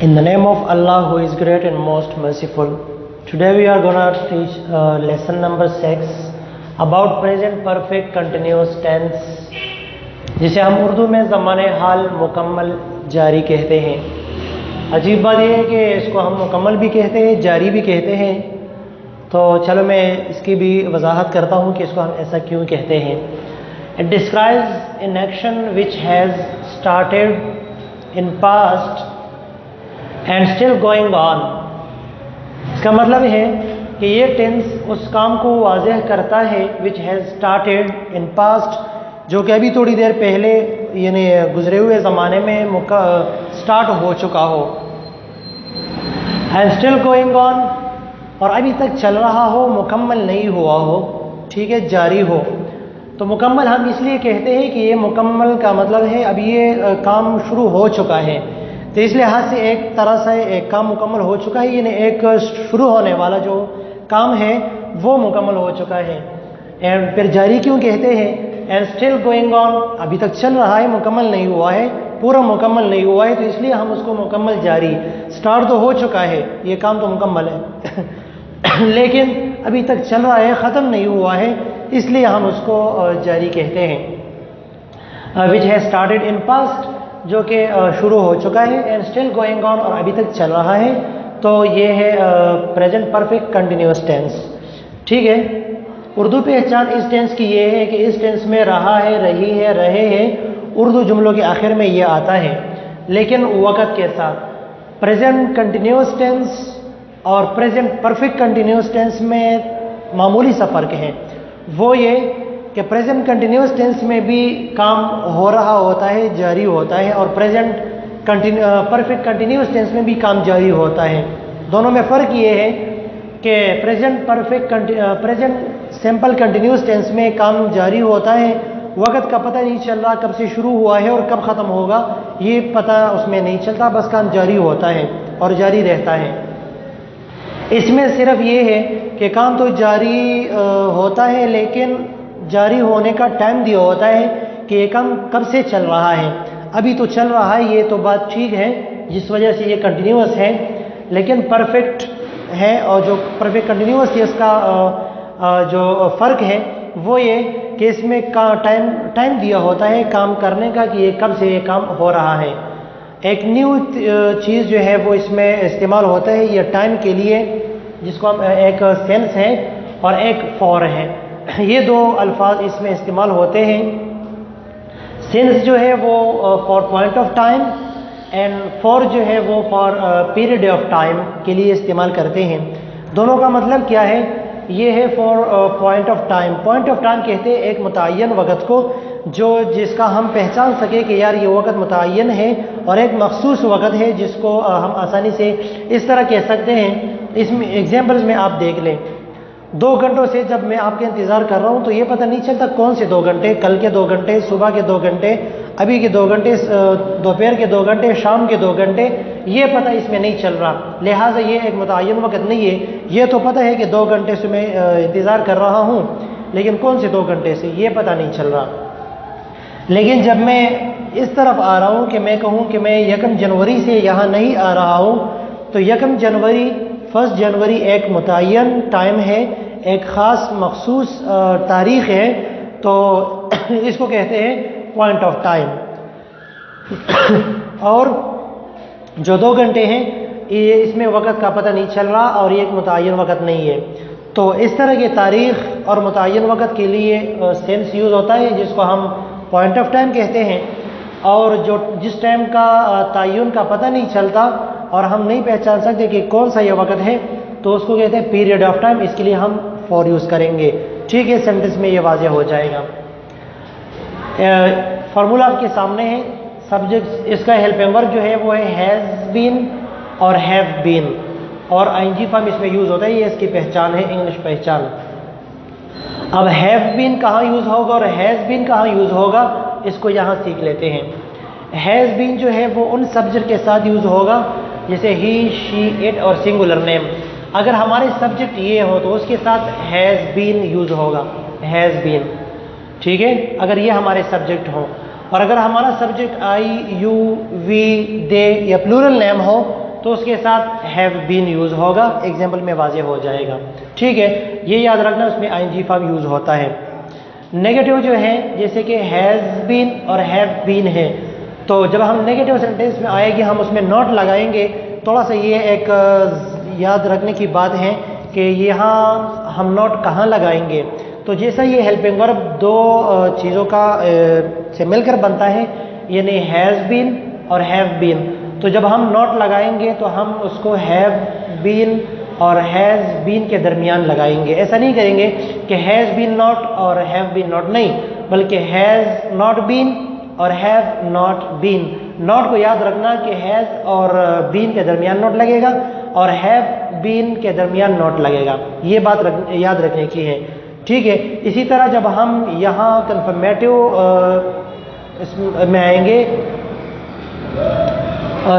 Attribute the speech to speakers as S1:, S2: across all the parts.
S1: In the name of Allah who is great and most merciful, today we are going to teach lesson number 6 about present perfect continuous tense, जिसे हम उर्दू में ज़माने हाल मुकम्मल जारी कहते हैं। अजीब बात यह है कि इसको हम मुकम्मल भी कहते हैं, जारी भी कहते हैं। तो चलो मैं इसकी भी वजाहत करता हूँ कि इसको हम ऐसा क्यों कहते हैं। It describes an action which has started in past and still going on। इसका मतलब है कि ये टेंस उस काम को वाज़ेह करता है which has started in past, जो कि अभी थोड़ी देर पहले यानी गुजरे हुए ज़माने में स्टार्ट हो चुका हो, and still going on, और अभी तक चल रहा हो, मुकम्मल नहीं हुआ हो, ठीक है, जारी हो। तो मुकम्मल हम इसलिए कहते हैं कि ये मुकम्मल का मतलब है अभी ये काम शुरू हो चुका है। तो इस लिहाज से एक तरह से एक काम मुकम्मल हो चुका है, यानी एक शुरू होने वाला जो काम है वो मुकम्मल हो चुका है। एंड फिर जारी क्यों कहते हैं? एंड स्टिल गोइंग ऑन, अभी तक चल रहा है, मुकम्मल नहीं हुआ है, पूरा मुकम्मल नहीं हुआ है, तो इसलिए हम उसको मुकम्मल जारी, स्टार्ट तो हो चुका है, ये काम तो मुकम्मल है लेकिन अभी तक चल रहा है, ख़त्म नहीं हुआ है, इसलिए हम उसको जारी कहते हैं। Which has started in past, जो कि शुरू हो चुका है, एंड स्टिल गोइंग ऑन, और अभी तक चल रहा है, तो ये है प्रेजेंट परफेक्ट कंटिन्यूस टेंस। ठीक है, उर्दू पहचान इस टेंस की ये है कि इस टेंस में रहा है, रही है, रहे हैं उर्दू जुमलों के आखिर में ये आता है, लेकिन वक़्त के साथ। प्रेजेंट कंटिन्यूस टेंस और प्रेजेंट परफेक्ट कंटिन्यूस टेंस में मामूली सा फ़र्क है। वो ये कि प्रेजेंट कंटिन्यूस टेंस में भी काम हो रहा होता है, जारी होता है, और प्रेजेंट परफेक्ट कंटिन्यूस टेंस में भी काम जारी होता है। दोनों में फ़र्क ये है कि प्रेजेंट सिंपल कंटिन्यूस टेंस में काम जारी होता है, वक़्त का पता नहीं चल रहा, कब से शुरू हुआ है और कब ख़त्म होगा ये पता उसमें नहीं चलता, बस काम जारी होता है और जारी रहता है। इसमें सिर्फ ये है कि काम तो जारी होता है, लेकिन जारी होने का टाइम दिया होता है कि ये काम कब से चल रहा है। अभी तो चल रहा है, ये तो बात ठीक है, जिस वजह से ये कंटिन्यूस है, लेकिन परफेक्ट है, और जो परफेक्ट कंटिन्यूस है इसका जो फ़र्क है वो ये कि इसमें का टाइम दिया होता है काम करने का, कि ये कब से ये काम हो रहा है। एक न्यू चीज़ जो है वो इसमें इस्तेमाल होता है ये टाइम के लिए, जिसको हम एक सेंस है और एक फॉर है, ये दो अल्फाज इसमें इस्तेमाल होते हैं। सेंस जो है वो for point of time, and for जो है वो फॉर पीरियड ऑफ टाइम के लिए इस्तेमाल करते हैं। दोनों का मतलब क्या है? ये है for point of time. Point of time कहते हैं एक मुतय्यन वक़्त को, जो जिसका हम पहचान सके कि यार ये वक़्त मुतय्यन है, और एक मखसूस वक़्त है जिसको हम आसानी से इस तरह कह सकते हैं। इसमें एग्जाम्पल्स में आप देख लें, 2 घंटों से जब मैं आपके इंतज़ार कर रहा हूँ तो ये पता नहीं चलता कौन से 2 घंटे, कल के 2 घंटे, सुबह के 2 घंटे, अभी के 2 घंटे, दोपहर के 2 घंटे, शाम के 2 घंटे, ये पता इसमें नहीं चल रहा। लिहाजा ये एक मुतय्यन वक़्त नहीं है। ये तो पता है कि 2 घंटे से मैं इंतज़ार कर रहा हूँ, लेकिन कौन से 2 घंटे से ये पता नहीं चल रहा। लेकिन जब मैं इस तरफ आ रहा हूँ कि मैं कहूँ कि मैं 1 जनवरी से यहाँ नहीं आ रहा हूँ, तो 1 जनवरी, 1 जनवरी एक मुतय्यन टाइम है, एक ख़ास मखसूस तारीख़ है, तो इसको कहते हैं पॉइंट ऑफ टाइम। और जो 2 घंटे हैं ये इसमें वक़्त का पता नहीं चल रहा, और ये एक मुतय्यन वक़्त नहीं है। तो इस तरह के तारीख़ और मुतय्यन वक़्त के लिए सेंस यूज़ होता है, जिसको हम पॉइंट ऑफ टाइम कहते हैं। और जो जिस टाइम का तयन का पता नहीं चलता और हम नहीं पहचान सकते कि कौन सा ये वक़्त है, तो उसको कहते हैं पीरियड ऑफ टाइम। इसके लिए हम फॉर यूज़ करेंगे। ठीक है, सेंटेंस में ये वाज़ेह हो जाएगा। फार्मूला आपके सामने है। सब्जेक्ट, इसका हेल्पिंग वर्ब जो है वो है हैज़ बीन और हैव बीन, और आईएनजी फॉर्म इसमें यूज़ होता है, ये इसकी पहचान है, इंग्लिश पहचान। अब हैव बीन कहाँ यूज़ होगा और हैज़ बीन कहाँ यूज़ होगा, इसको यहाँ सीख लेते हैं। हैज़ बीन जो है वो उन सब्जेक्ट के साथ यूज़ होगा जैसे ही, शी, इट और सिंगुलर नेम। अगर हमारे सब्जेक्ट ये हो तो उसके साथ हैज़ बीन यूज़ होगा, हैज़ बीन। ठीक है, अगर ये हमारे सब्जेक्ट हो। और अगर हमारा सब्जेक्ट आई, यू, वी, दे या प्लूरल नेम हो तो उसके साथ हैव बीन यूज़ होगा, एग्जाम्पल में वाज़ेह हो जाएगा। ठीक है, ये याद रखना, उसमें आईएनजी फॉर्म यूज़ होता है। नेगेटिव जो है जैसे कि हैज़ बीन और हैव बीन है, तो जब हम नेगेटिव सेंटेंस में आएगी हम उसमें नॉट लगाएंगे। थोड़ा सा ये एक याद रखने की बात है कि यहाँ हम नॉट कहाँ लगाएंगे। तो जैसा ये हेल्पिंग वर्ब दो चीज़ों का से मिलकर बनता है, यानी हैज़ बीन और हैव बीन, तो जब हम नॉट लगाएंगे तो हम उसको हैव बीन और हैज़ बीन के दरमियान लगाएंगे। ऐसा नहीं करेंगे कि हैज़ बीन नॉट और हैव बीन नॉट, नहीं, बल्कि हैज़ नॉट बीन और हैव नॉट बीन। नॉट को याद रखना कि हैज़ और बीन के दरमियान नॉट लगेगा और हैव बीन के दरमियान नॉट लगेगा, ये बात याद रखने की है। ठीक है, इसी तरह जब हम यहाँ कन्फर्मेटिव में आएंगे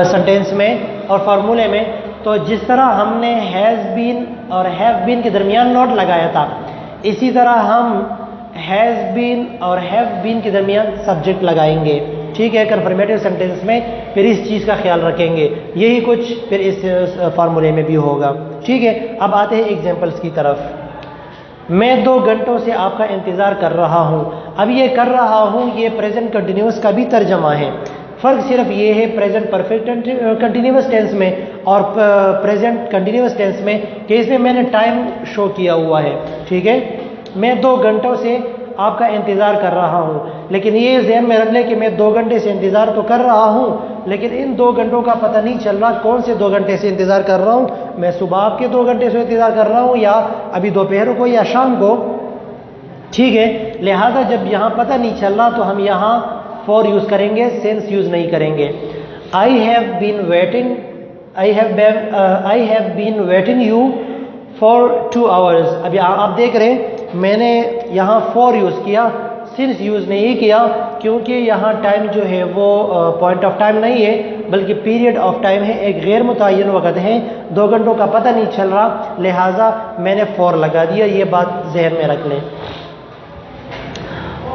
S1: सेंटेंस में और फार्मूले में, तो जिस तरह हमने हैज़ बीन और हैव बीन के दरमियान नॉट लगाया था, इसी तरह हम हैज़ बीन और हैव बीन के दरमियान सब्जेक्ट लगाएंगे। ठीक है, कन्फर्मेटिव सेंटेंस में फिर इस चीज़ का ख्याल रखेंगे। यही कुछ फिर इस फार्मूले में भी होगा। ठीक है, अब आते हैं एग्जाम्पल्स की तरफ। मैं 2 घंटों से आपका इंतज़ार कर रहा हूँ। अब ये कर रहा हूँ ये प्रेजेंट कंटिन्यूस का भी तर्जमा है। फ़र्क सिर्फ ये है प्रेजेंट परफेक्ट कंटिन्यूस टेंस में और प्रेजेंट कंटिन्यूस टेंस में कि इसमें मैंने टाइम शो किया हुआ है। ठीक है, मैं 2 घंटों से आपका इंतज़ार कर रहा हूँ, लेकिन ये ज़हन में रख लें कि मैं 2 घंटे से इंतज़ार तो कर रहा हूँ, लेकिन इन 2 घंटों का पता नहीं चल रहा कौन से 2 घंटे से इंतज़ार कर रहा हूँ। मैं सुबह आपके 2 घंटे से इंतज़ार कर रहा हूँ या अभी दोपहर को या शाम को। ठीक है, लिहाजा जब यहाँ पता नहीं चल रहा तो हम यहाँ फॉर यूज़ करेंगे, सिंस यूज़ नहीं करेंगे। I have been waiting, I have been waiting you for 2 hours. अभी आप देख रहे हैं मैंने यहाँ फॉर यूज़ किया, सिंस यूज़ नहीं किया, क्योंकि यहाँ टाइम जो है वो पॉइंट ऑफ टाइम नहीं है बल्कि पीरियड ऑफ टाइम है, एक गैर मुतय्यन वक़्त है, 2 घंटों का पता नहीं चल रहा, लिहाजा मैंने फॉर लगा दिया। ये बात जहन में रख लें।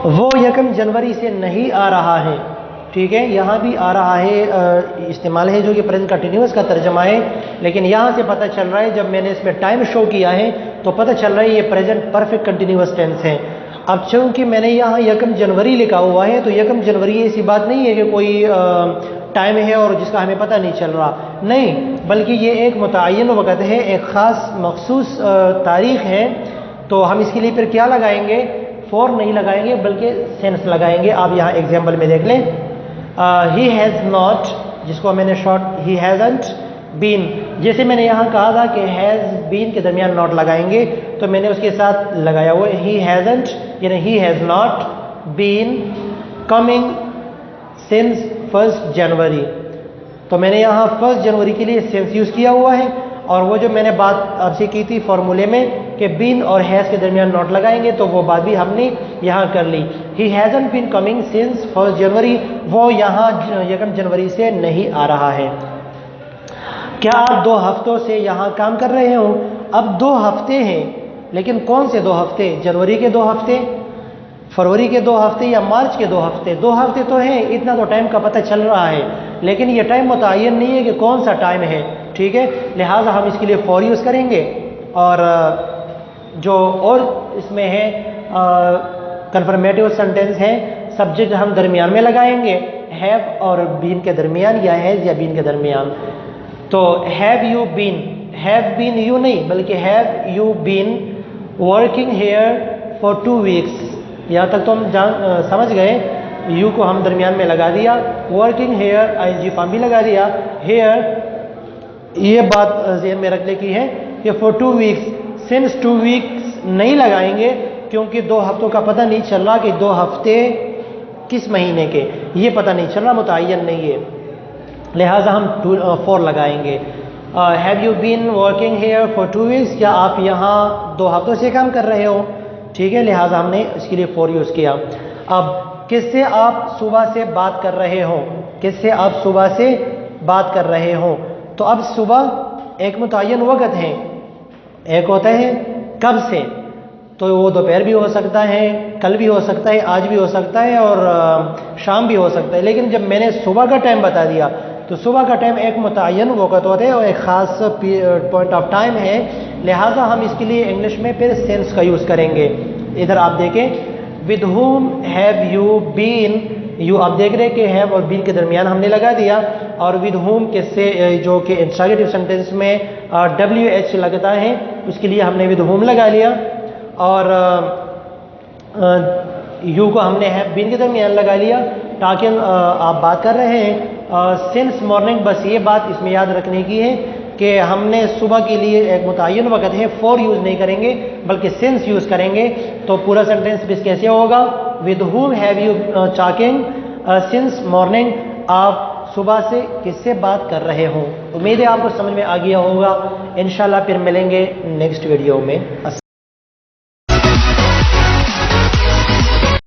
S1: वो 1 जनवरी से नहीं आ रहा है। ठीक है, यहाँ भी आ रहा है इस्तेमाल है जो कि प्रेजेंट कंटिन्यूस का तर्जमा है, लेकिन यहाँ से पता चल रहा है जब मैंने इसमें टाइम शो किया है तो पता चल रहा है ये प्रेजेंट परफेक्ट कंटिन्यूस टेंस है। अब चूँकि मैंने यहाँ 1 जनवरी लिखा हुआ है तो 1 जनवरी ऐसी बात नहीं है कि कोई टाइम है और जिसका हमें पता नहीं चल रहा, नहीं, बल्कि ये एक मुतय्यन वक़्त है, एक ख़ास मखसूस तारीख़ है। तो हम इसके लिए फिर क्या लगाएंगे, फॉर नहीं लगाएंगे बल्कि सिंस लगाएंगे। आप यहाँ एग्जाम्पल में देख लें, ही हैज़ नॉट, जिसको मैंने शॉर्ट ही हैज़न्ट बीन, जैसे मैंने यहाँ कहा था कि हैज़ बीन के दरमियान नॉट लगाएंगे, तो मैंने उसके साथ लगाया हुआ ही हैज़न्ट, यानी he has not been coming since 1 January. तो मैंने यहाँ 1 जनवरी के लिए सिंस यूज़ किया हुआ है, और वो जो मैंने बात आपसे की थी फॉर्मूले में कि बीन और हैज़ के दरमियान नॉट लगाएंगे, तो वो बात भी हमने यहाँ कर ली। ही हैज़न्ट बीन कमिंग सिंस 1 जनवरी, वो यहाँ 1 जनवरी से नहीं आ रहा है। क्या आप 2 हफ्तों से यहाँ काम कर रहे हो? अब 2 हफ्ते हैं, लेकिन कौन से 2 हफ्ते? जनवरी के 2 हफ्ते, फरवरी के 2 हफ्ते या मार्च के 2 हफ्ते? 2 हफ्ते तो हैं, इतना तो टाइम का पता चल रहा है, लेकिन ये टाइम मुतय्यन नहीं है कि कौन सा टाइम है। ठीक है, लिहाजा हम इसके लिए फॉर यूज़ करेंगे, और जो और इसमें है कन्फर्मेटिव सेंटेंस है, सब्जेक्ट हम दरमियान में लगाएंगे, हैव और बीन के दरमियान या हैज़ या बीन के दरमियान। तो हैव यू बीन यू नहीं बल्कि have you been working here for 2 weeks. यहाँ तक तो हम समझ गए, यू को हम दरमियान में लगा दिया, वर्किंग हेयर आईएनजी फॉर्म भी लगा दिया, हेयर ये बात ज़हन में रखने की है कि फॉर 2 वीक्स, सिंस 2 वीक्स नहीं लगाएंगे क्योंकि 2 हफ्तों का पता नहीं चल रहा कि 2 हफ्ते किस महीने के, ये पता नहीं चल रहा, मुतय्यन नहीं है, लिहाजा हम फॉर लगाएंगे। Have you been working here for 2 weeks, क्या आप यहाँ 2 हफ्तों से काम कर रहे हो? ठीक है, लिहाजा हमने इसके लिए फॉर यूज़ किया। अब किससे आप सुबह से बात कर रहे हो? किससे आप सुबह से बात कर रहे हो? तो अब सुबह एक मुतय्यन वक़्त है, एक होता है कब से, तो वो दोपहर भी हो सकता है, कल भी हो सकता है, आज भी हो सकता है और शाम भी हो सकता है। लेकिन जब मैंने सुबह का टाइम बता दिया تو صبح کا ٹائم ایک متعین وقت ہوتا ہے اور ایک خاص پوائنٹ آف ٹائم ہے، لہٰذا ہم اس کے لیے انگلش میں پھر سینس کا یوز کریں گے۔ ادھر آپ دیکھیں with whom have you been، you آپ دیکھ رہے کہ have اور been کے درمیان ہم نے لگا دیا، اور with whom کے سے جو کہ انٹراگیٹو سینٹینس میں WH لگتا ہے اس کے لیے ہم نے with whom لگا لیا، اور یو کو ہم نے have been کے درمیان لگا لیا تاکہ آپ بات کر رہے ہیں سنس مارننگ۔ بس یہ بات اس میں یاد رکھنے کی ہے کہ ہم نے صبح کے لیے ایک متعین وقت ہے، فور یوز نہیں کریں گے بلکہ سنس یوز کریں گے۔ تو پورا سینٹینس بھی کیسے ہوگا؟ with whom have you talking since morning، آپ صبح سے کس سے بات کر رہے ہوں۔ امید ہے آپ کو سمجھ میں آ گیا ہوگا، انشاءاللہ پھر ملیں گے نیکسٹ ویڈیو میں۔